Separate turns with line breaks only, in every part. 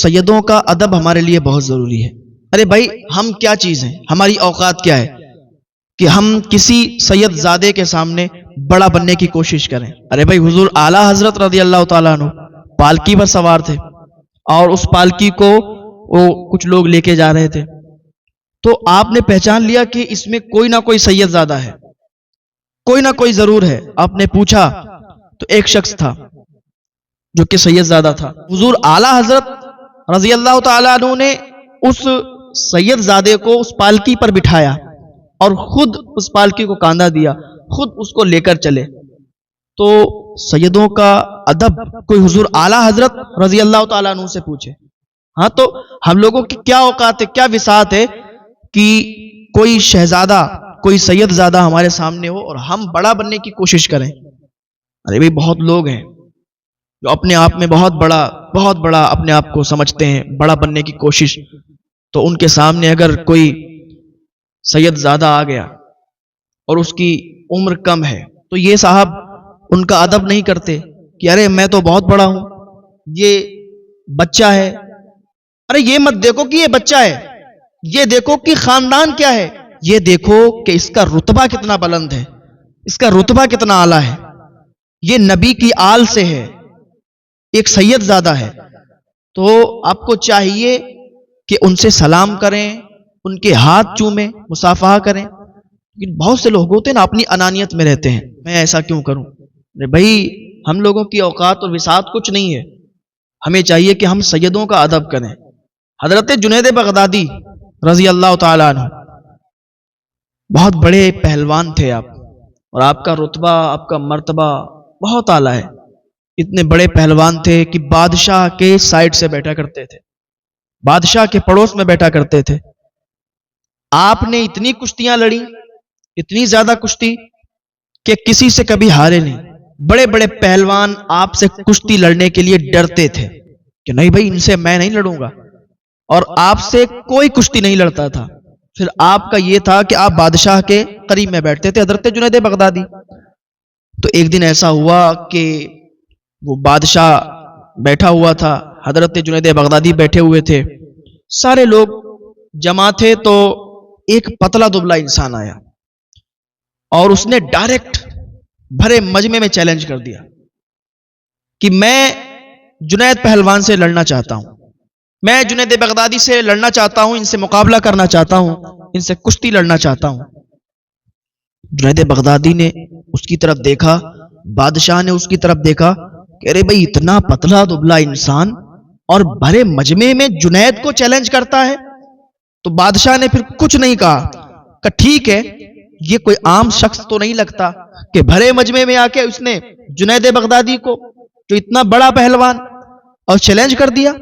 سیدوں کا ادب ہمارے لیے بہت ضروری ہے۔ ارے بھائی ہم کیا چیز ہیں، ہماری اوقات کیا ہے کہ ہم کسی سید زادے کے سامنے بڑا بننے کی کوشش کریں۔ ارے بھائی حضور اعلیٰ حضرت رضی اللہ تعالیٰ عنہ پالکی پر سوار تھے اور اس پالکی کو وہ کچھ لوگ لے کے جا رہے تھے، تو آپ نے پہچان لیا کہ اس میں کوئی نہ کوئی سید زادہ ہے، کوئی نہ کوئی ضرور ہے۔ آپ نے پوچھا تو ایک شخص تھا جو کہ سید زادہ تھا۔ حضور اعلیٰ حضرت رضی اللہ تعالیٰ عنہ نے اس سید زادے کو اس پالکی پر بٹھایا اور خود اس پالکی کو کاندھا دیا، خود اس کو لے کر چلے۔ تو سیدوں کا ادب کوئی حضور اعلیٰ حضرت رضی اللہ تعالیٰ عنہ سے پوچھے۔ ہاں تو ہم لوگوں کی کیا اوقات ہے، کیا وسعت ہے کہ کوئی شہزادہ، کوئی سید زادہ ہمارے سامنے ہو اور ہم بڑا بننے کی کوشش کریں۔ ارے بھائی بہت لوگ ہیں جو اپنے آپ میں بہت بڑا اپنے آپ کو سمجھتے ہیں، بڑا بننے کی کوشش، تو ان کے سامنے اگر کوئی سید زادہ آ گیا اور اس کی عمر کم ہے تو یہ صاحب ان کا ادب نہیں کرتے کہ ارے میں تو بہت بڑا ہوں، یہ بچہ ہے۔ ارے یہ مت دیکھو کہ یہ بچہ ہے، یہ دیکھو کہ خاندان کیا ہے، یہ دیکھو کہ اس کا رتبہ کتنا بلند ہے، اس کا رتبہ کتنا اعلیٰ ہے، یہ نبی کی آل سے ہے، ایک سید زادہ ہے۔ تو آپ کو چاہیے کہ ان سے سلام کریں، ان کے ہاتھ چومیں، مصافحہ کریں۔ لیکن بہت سے لوگ ہوتے ہیں نا اپنی انانیت میں رہتے ہیں، میں ایسا کیوں کروں۔ بھائی ہم لوگوں کی اوقات اور وسعت کچھ نہیں ہے، ہمیں چاہیے کہ ہم سیدوں کا ادب کریں۔ حضرت جنید بغدادی رضی اللہ تعالیٰ عنہ بہت بڑے پہلوان تھے آپ، اور آپ کا رتبہ، آپ کا مرتبہ بہت اعلیٰ ہے۔ اتنے بڑے پہلوان تھے کہ بادشاہ کے سائڈ سے بیٹھا کرتے تھے، بادشاہ کے پڑوس میں بیٹھا کرتے تھے۔ آپ نے اتنی کشتیاں لڑی، اتنی زیادہ کشتی کہ کسی سے کبھی ہارے نہیں۔ بڑے بڑے پہلوان آپ سے کشتی لڑنے کے لیے ڈرتے تھے کہ نہیں بھائی ان سے میں نہیں لڑوں گا، اور آپ سے کوئی کشتی نہیں لڑتا تھا۔ پھر آپ کا یہ تھا کہ آپ بادشاہ کے قریب میں بیٹھتے تھے، حضرت جنید بغدادی۔ تو ایک دن ایسا ہوا کہ وہ بادشاہ بیٹھا ہوا تھا، حضرت جنید بغدادی بیٹھے ہوئے تھے، سارے لوگ جمع تھے، تو ایک پتلا دبلا انسان آیا اور اس نے ڈائریکٹ بھرے مجمع میں چیلنج کر دیا کہ میں جنید پہلوان سے لڑنا چاہتا ہوں، میں جنید بغدادی سے لڑنا چاہتا ہوں، ان سے مقابلہ کرنا چاہتا ہوں، ان سے کشتی لڑنا چاہتا ہوں۔ جنید بغدادی نے اس کی طرف دیکھا، بادشاہ نے اس کی طرف دیکھا کہ ارے بھائی اتنا پتلا دبلا انسان اور بھرے مجمع میں جنید کو چیلنج کرتا ہے۔ تو بادشاہ نے پھر کچھ نہیں کہا کہ ٹھیک ہے، یہ کوئی عام شخص تو نہیں لگتا کہ بھرے مجمع میں آ کے اس نے جنید بغدادی کو جو اتنا بڑا پہلوان اور چیلنج کر دیا۔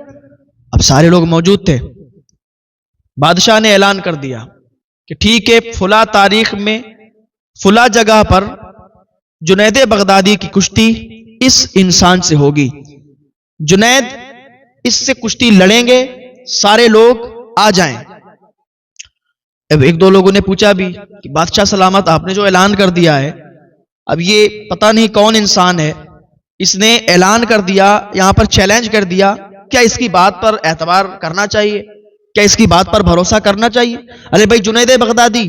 اب سارے لوگ موجود تھے، بادشاہ نے اعلان کر دیا کہ ٹھیک ہے، فلاں تاریخ میں فلاں جگہ پر جنید بغدادی کی کشتی اس انسان سے ہوگی، جنید اس سے کشتی لڑیں گے، سارے لوگ آ جائیں۔ اب ایک دو لوگوں نے پوچھا بھی کہ بادشاہ سلامت، آپ نے جو اعلان کر دیا ہے، اب یہ پتہ نہیں کون انسان ہے، اس نے اعلان کر دیا، یہاں پر چیلنج کر دیا، کیا اس کی بات پر اعتبار کرنا چاہیے، کیا اس کی بات پر بھروسہ کرنا چاہیے؟ ارے بھائی جنید بغدادی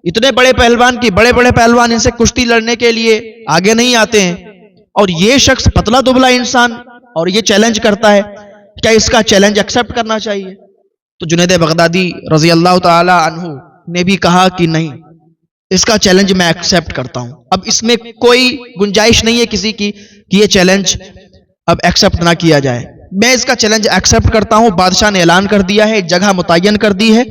اتنے بڑے پہلوان کی، بڑے بڑے پہلوان ان سے کشتی لڑنے کے لیے آگے نہیں آتے ہیں، اور یہ شخص پتلا دبلا انسان اور یہ چیلنج کرتا ہے، کیا اس کا چیلنج ایکسپٹ کرنا چاہیے؟ تو جنید بغدادی رضی اللہ تعالی عنہ نے بھی کہا کہ نہیں، اس کا چیلنج میں ایکسپٹ کرتا ہوں۔ اب اس میں کوئی گنجائش نہیں ہے کسی کی کہ یہ چیلنج اب ایکسپٹ نہ کیا جائے، میں اس کا چیلنج ایکسپٹ کرتا ہوں۔ بادشاہ نے اعلان کر دیا ہے، جگہ متعین کر دی ہے،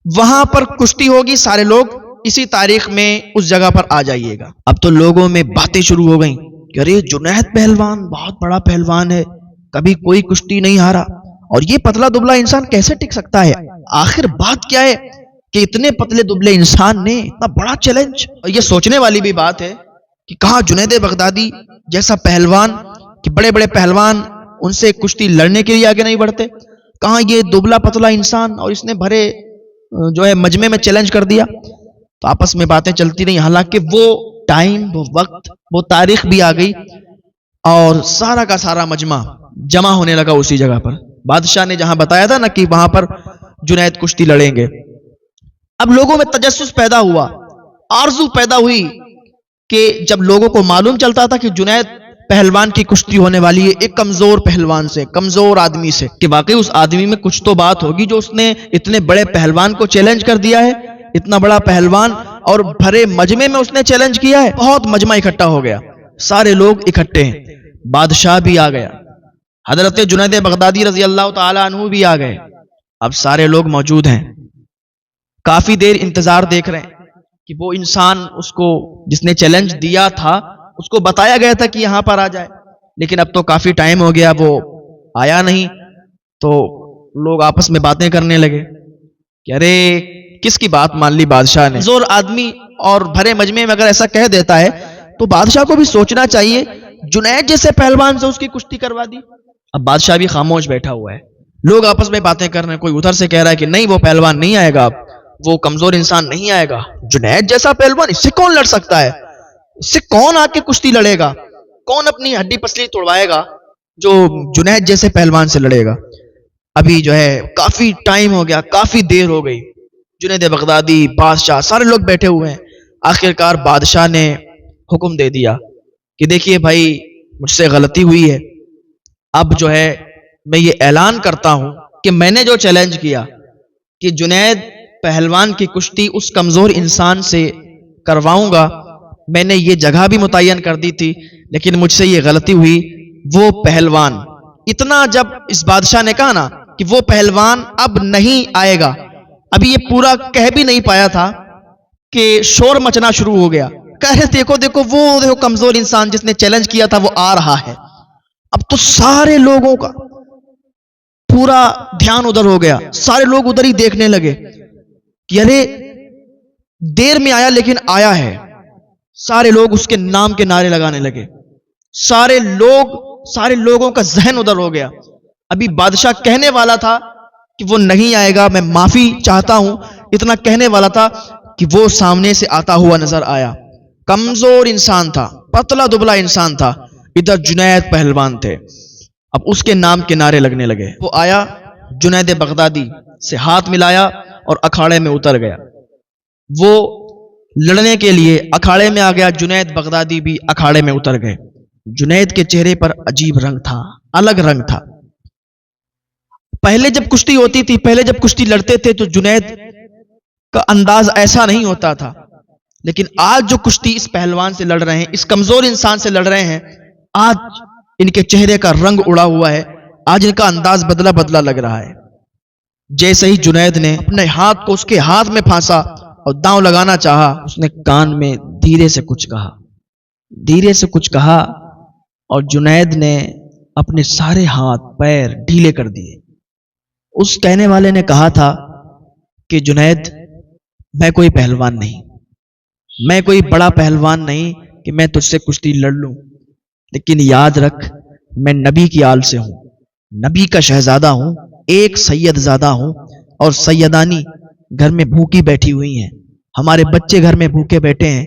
وہاں پر کشتی ہوگی، سارے لوگ اسی تاریخ میں اس جگہ پر آ جائیے گا۔ اب تو لوگوں میں باتیں شروع ہو گئیں کہ ارے جنید پہلوان بہت بڑا پہلوان ہے، کبھی کوئی کشتی نہیں ہارا، اور یہ پتلا دبلا انسان کیسے ٹک سکتا ہے؟ آخر بات کیا ہے کہ اتنے پتلے دبلے انسان نے اتنا بڑا چیلنج؟ اور یہ سوچنے والی بھی بات ہے کہ کہاں جنید بغدادی جیسا پہلوان، کہ بڑے بڑے پہلوان ان سے کشتی لڑنے کے لیے آگے نہیں بڑھتے، کہاں یہ دبلا پتلا انسان اور اس نے بھرے جو ہے مجمع میں چیلنج کر دیا۔ تو آپس میں باتیں چلتی رہی، حالانکہ وہ ٹائم، وہ وقت، وہ تاریخ بھی آ گئی، اور سارا کا سارا مجمع جمع ہونے لگا اسی جگہ پر۔ بادشاہ نے جہاں بتایا تھا نا کہ وہاں پر جنید کشتی لڑیں گے. اب لوگوں میں تجسس پیدا ہوا، آرزو پیدا ہوئی کہ جب لوگوں کو معلوم چلتا تھا کہ جنید پہلوان کی کشتی ہونے والی ہے ایک کمزور پہلوان سے، کمزور آدمی سے، کہ واقعی اس آدمی میں کچھ تو بات ہوگی جو اس نے اتنے بڑے پہلوان کو چیلنج کر دیا ہے. اتنا بڑا پہلوان اور بھرے مجمع میں اس نے چیلنج کیا ہے. بہت مجمع اکٹھا ہو گیا، سارے لوگ اکٹھے ہیں. بادشاہ بھی آ گیا، حضرت جنید بغدادی رضی اللہ تعالی عنہ بھی آ گئے. اب سارے لوگ موجود ہیں، کافی دیر انتظار دیکھ رہے ہیں کہ وہ انسان اس کو جس نے چیلنج دیا تھا اس کو بتایا گیا تھا کہ یہاں پر آ جائے، لیکن اب تو کافی ٹائم ہو گیا وہ آیا نہیں. تو لوگ آپس میں باتیں کرنے لگے کہ ارے کس کی بات مان لی بادشاہ نے. زور آدمی اور بھرے مجمع میں اگر ایسا کہہ دیتا ہے تو بادشاہ کو بھی سوچنا چاہیے. جنید جیسے پہلوان سے اس کی کشتی کروا دی. اب بادشاہ بھی خاموش بیٹھا ہوا ہے، لوگ آپس میں باتیں کر رہے ہیں. کوئی ادھر سے کہہ رہا ہے کہ نہیں وہ پہلوان نہیں آئے گا، وہ کمزور انسان نہیں آئے گا. جنید جیسا پہلوان، اس سے کون لڑ سکتا ہے؟ اس سے کون آ کے کشتی لڑے گا؟ کون اپنی ہڈی پسلی توڑوائے گا جو جنید جیسے پہلوان سے لڑے گا؟ ابھی جو ہے کافی ٹائم ہو گیا، کافی دیر ہو گئی. جنید بغدادی، بادشاہ، سارے لوگ بیٹھے ہوئے ہیں. آخرکار بادشاہ نے حکم دے دیا کہ دیکھیے بھائی مجھ سے غلطی ہوئی ہے. اب جو ہے میں یہ اعلان کرتا ہوں کہ میں نے جو چیلنج کیا کہ جنید پہلوان کی کشتی اس کمزور انسان سے کرواؤں گا، میں نے یہ جگہ بھی متعین کر دی تھی، لیکن مجھ سے یہ غلطی ہوئی. وہ پہلوان، اتنا جب اس بادشاہ نے کہا نا کہ وہ پہلوان اب نہیں آئے گا، ابھی یہ پورا کہہ بھی نہیں پایا تھا کہ شور مچنا شروع ہو گیا. کہہ رہے دیکھو دیکھو وہ دیکھو کمزور انسان جس نے چیلنج کیا تھا وہ آ رہا ہے. اب تو سارے لوگوں کا پورا دھیان ادھر ہو گیا، سارے لوگ ادھر ہی دیکھنے لگے کہ ارے دیر میں آیا لیکن آیا ہے. سارے لوگ اس کے نام کے نعرے لگانے لگے. سارے لوگوں کا ذہن ادھر ہو گیا. ابھی بادشاہ کہنے والا تھا کہ وہ نہیں آئے گا، میں معافی چاہتا ہوں، اتنا کہنے والا تھا کہ وہ سامنے سے آتا ہوا نظر آیا. کمزور انسان تھا، پتلا دبلا انسان تھا، ادھر جنید پہلوان تھے. اب اس کے نام کے نعرے لگنے لگے. وہ آیا، جنید بغدادی سے ہاتھ ملایا اور اکھاڑے میں اتر گیا. وہ لڑنے کے لیے اکھاڑے میں آ گیا، جنید بغدادی بھی اکھاڑے میں اتر گئے. جنید کے چہرے پر عجیب رنگ تھا، الگ رنگ تھا. پہلے جب کشتی ہوتی تھی، پہلے جب کشتی لڑتے تھے تو جنید کا انداز ایسا نہیں ہوتا تھا، لیکن آج جو کشتی اس پہلوان سے لڑ رہے ہیں، اس کمزور انسان سے لڑ رہے ہیں، آج ان کے چہرے کا رنگ اڑا ہوا ہے، آج ان کا انداز بدلا بدلا لگ رہا ہے. جیسے ہی جنید نے اپنے ہاتھ کو اس کے ہاتھ میں پھانسا اور داؤں لگانا چاہا، اس نے کان میں دھیرے سے کچھ کہا اور جنید نے اپنے سارے ہاتھ پیر ڈھیلے کر دیے. اس کہنے والے نے کہا تھا کہ جنید میں کوئی پہلوان نہیں، میں کوئی بڑا پہلوان نہیں کہ میں تجھ سے کشتی لڑ لوں، لیکن یاد رکھ میں نبی کی آل سے ہوں، نبی کا شہزادہ ہوں، ایک سید زادہ ہوں، اور سیدانی گھر میں بھوکی بیٹھی ہوئی ہیں، ہمارے بچے گھر میں بھوکے بیٹھے ہیں،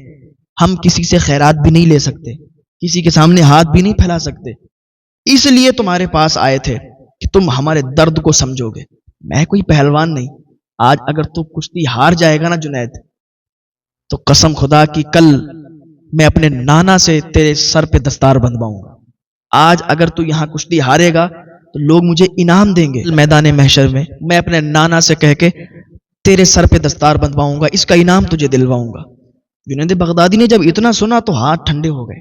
ہم کسی سے خیرات بھی نہیں لے سکتے، کسی کے سامنے ہاتھ بھی نہیں پھیلا سکتے، اس لیے تمہارے پاس آئے تھے کہ تم ہمارے درد کو سمجھو گے. میں کوئی پہلوان نہیں. آج اگر تو کشتی ہار جائے گا نا جنید، تو قسم خدا کی کل میں اپنے نانا سے تیرے سر پہ دستار بندھواؤں گا. آج اگر تو یہاں کشتی ہارے گا تو لوگ مجھے انعام دیں گے میدان محشر میں، میں اپنے نانا سے کہہ کے تیرے سر پہ دستار بندھواؤں گا، اس کا انعام تجھے دلواؤں گا. جنید بغدادی نے جب اتنا سنا تو ہاتھ ٹھنڈے ہو گئے،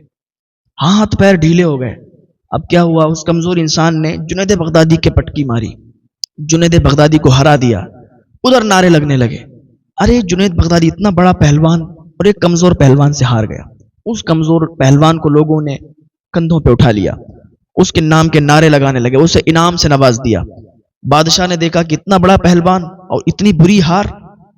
ہاتھ پیر ڈھیلے ہو گئے. اب کیا ہوا، اس کمزور انسان نے جنید بغدادی کے پٹکی ماری، جنید بغدادی کو ہرا دیا. ادھر نعرے لگنے لگے، ارے جنید بغدادی اتنا بڑا پہلوان اور ایک کمزور پہلوان سے ہار گیا. اس کمزور پہلوان کو لوگوں نے کندھوں پہ اٹھا لیا، اس کے نام کے نعرے لگانے لگے، اسے انعام سے نواز دیا. بادشاہ نے دیکھا کہ اتنا بڑا پہلوان اور اتنی بری ہار،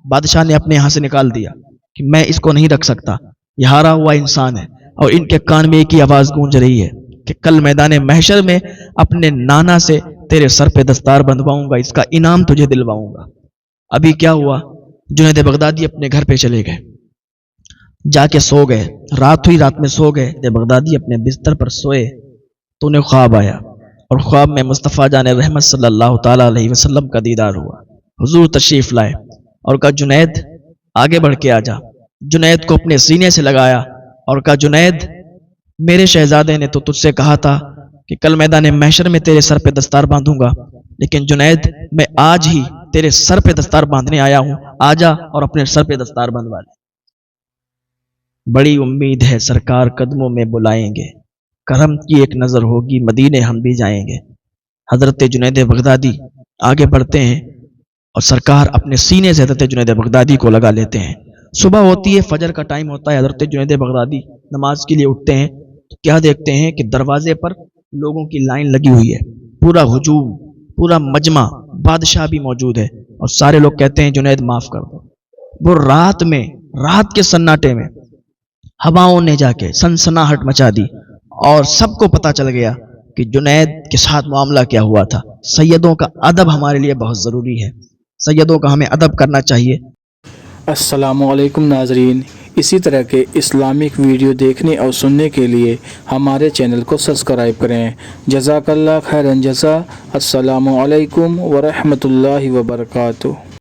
بادشاہ نے اپنے یہاں سے نکال دیا کہ میں اس کو نہیں رکھ سکتا، یہ ہارا ہوا انسان ہے. اور ان کے کان میں ایک ہی آواز گونج رہی ہے کہ کل میدان محشر میں اپنے نانا سے تیرے سر پہ دستار بندھواؤں گا، اس کا انعام تجھے دلواؤں گا. ابھی کیا ہوا، جنید بغدادی اپنے گھر پہ چلے گئے، جا کے سو گئے. رات ہوئی، رات میں سو گئے. جنید بغدادی اپنے بستر پر سوئے تو انہیں خواب آیا. اور خواب میں مصطفیٰ جان رحمت صلی اللہ تعالیٰ علیہ وسلم کا دیدار ہوا۔ حضور تشریف لائے اور کہا جنید آگے بڑھ کے آ جا۔ جنید کو اپنے سینے سے لگایا اور کہا جنید میرے شہزادے نے تو تجھ سے کہا تھا کہ کل میدان محشر میں تیرے سر پہ دستار باندھوں گا، لیکن جنید میں آج ہی تیرے سر پہ دستار باندھنے آیا ہوں، آ جا اور اپنے سر پہ دستار بندھوا لے۔ بڑی امید ہے سرکار قدموں میں بلائیں گے، کرم کی ایک نظر ہوگی مدینے ہم بھی جائیں گے۔ حضرت جنید بغدادی آگے بڑھتے ہیں اور سرکار اپنے سینے سے حضرت جنید بغدادی کو لگا لیتے ہیں۔ صبح ہوتی ہے، فجر کا ٹائم ہوتا ہے، حضرت جنید بغدادی نماز کے لیے اٹھتے ہیں تو کیا دیکھتے ہیں کہ دروازے پر لوگوں کی لائن لگی ہوئی ہے، پورا ہجوم، پورا مجمع، بادشاہ بھی موجود ہے، اور سارے لوگ کہتے ہیں جنید معاف کر دو۔ وہ رات کے سناٹے میں ہواؤں نے جا کے سنسناہٹ مچا دی اور سب کو پتا چل گیا کہ جنید کے ساتھ معاملہ کیا ہوا تھا۔ سیدوں کا ادب ہمارے لیے بہت ضروری ہے، سیدوں کا ہمیں ادب کرنا چاہیے۔
السلام علیکم ناظرین، اسی طرح کے اسلامک ویڈیو دیکھنے اور سننے کے لیے ہمارے چینل کو سبسکرائب کریں۔ جزاک اللہ خیرن جزا۔ السلام علیکم ورحمۃ اللہ وبرکاتہ۔